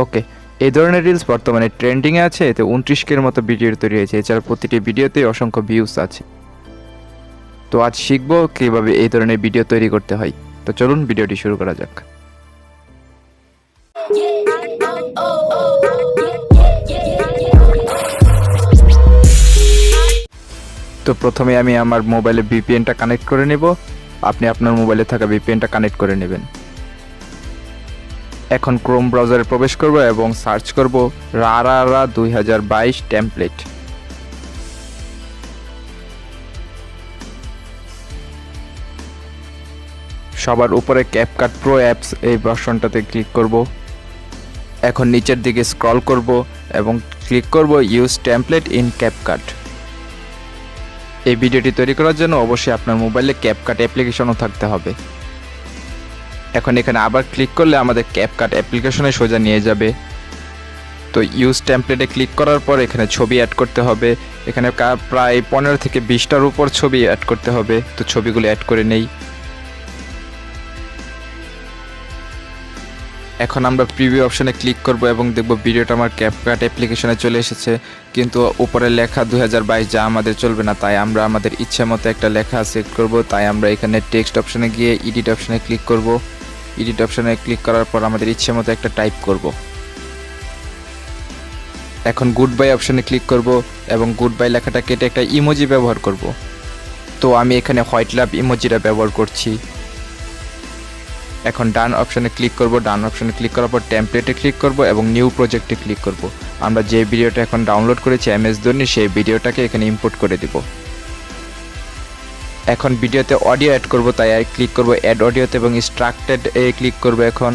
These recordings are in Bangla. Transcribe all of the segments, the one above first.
ওকে, এই ধরনের রিলস বর্তমানে ট্রেন্ডিংয়ে আছে। এতে 29K মতো ভিডিও তৈরি হয়েছে। এছাড়া প্রতিটি ভিডিওতেই অসংখ্য ভিউজ আছে। তো আজ শিখবো কীভাবে এই ধরনের ভিডিও তৈরি করতে হয়। তো চলুন ভিডিওটি শুরু করা যাক। তো প্রথমে আমি আমার মোবাইলে ভিপিএনটা কানেক্ট করে নেব। আপনি আপনার মোবাইলে থাকা ভিপিএনটা কানেক্ট করে নেবেন। এখন ক্রোম ব্রাউজারে প্রবেশ করব এবং সার্চ করব RARA 2022 টেমপ্লেট। সবার উপরে ক্যাপকাট প্রো অ্যাপস এই ভার্সনটাতে ক্লিক করব। এখন নিচের দিকে স্ক্রল করব এবং ক্লিক করব ইউজ টেমপ্লেট ইন ক্যাপকাট। এই ভিডিওটি তৈরি করার জন্য অবশ্যই আপনার মোবাইলে ক্যাপকাট অ্যাপ্লিকেশনও থাকতে হবে। এখন এখানে আবার ক্লিক করলে আমাদের ক্যাপকাট অ্যাপ্লিকেশনে সোজা নিয়ে যাবে। তো ইউজ টেমপ্লেটে ক্লিক করার পর এখানে ছবি অ্যাড করতে হবে। এখানে প্রায় 15 থেকে 20টার উপর ছবি অ্যাড করতে হবে। তো ছবিগুলো অ্যাড করে নেই। এখন আমরা প্রিভিউ অপশনে ক্লিক করব এবং দেখব ভিডিওটা আমার ক্যাপকাট অ্যাপ্লিকেশনে চলে এসেছে, কিন্তু উপরে লেখা 2022 যা আমাদের চলবে না। তাই আমরা আমাদের ইচ্ছে মতো একটা লেখা সিলেক্ট করব। তাই আমরা এখানে টেক্সট অপশনে গিয়ে এডিট অপশনে ক্লিক করব। এডিট অপশনে ক্লিক করার পর আমাদের ইচ্ছে মতো একটা টাইপ করব। এখন গুড বাই অপশনে ক্লিক করব এবং গুড বাই লেখাটা কেটে একটা ইমোজি ব্যবহার করব। তো আমি এখানে হোয়াইট লাভ ইমোজিটা ব্যবহার করছি। এখন ডান অপশনে ক্লিক করব। ডান অপশনে ক্লিক করার পর টেমপ্লেটে ক্লিক করব এবং নিউ প্রজেক্টে ক্লিক করব। আমরা যে ভিডিওটা এখন ডাউনলোড করেছি MS ধোনি, সেই ভিডিওটাকে এখানে ইম্পোর্ট করে দিব। এখন ভিডিওতে অডিও অ্যাড করব, তাই ক্লিক করব অ্যাড অডিওতে এবং স্ট্রাকটেড এ ক্লিক করব। এখন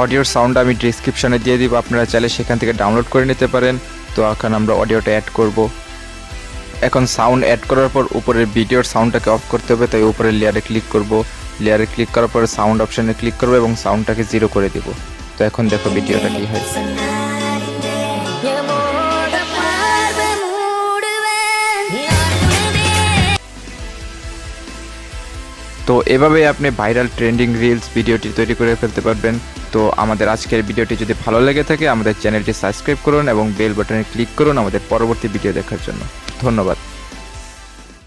অডিওর সাউন্ড আমি ডেসক্রিপশনে দিয়ে দিব, আপনারা চাইলে সেখান থেকে ডাউনলোড করে নিতে পারেন। তো এখন আমরা অডিওটা অ্যাড করব। এখন সাউন্ড অ্যাড করার পর উপরের ভিডিওর সাউন্ডটাকে অফ করতে হবে, তাই উপরের লেয়ারে ক্লিক করব। লেয়ারে ক্লিক করার পর সাউন্ড অপশনে ক্লিক করব এবং সাউন্ডটাকে 0 করে দেব। তো এখন দেখো ভিডিওটা কি হয়। তো এভাবেই আপনি ভাইরাল ট্রেন্ডিং রিলস ভিডিওটি তৈরি করে ফেলতে পারবেন। তো আমাদের আজকের ভিডিওটি যদি ভালো লেগে থাকে আমাদের চ্যানেলটি সাবস্ক্রাইব করুন এবং বেল বাটনে ক্লিক করুন আমাদের পরবর্তী ভিডিও দেখার জন্য। ধন্যবাদ।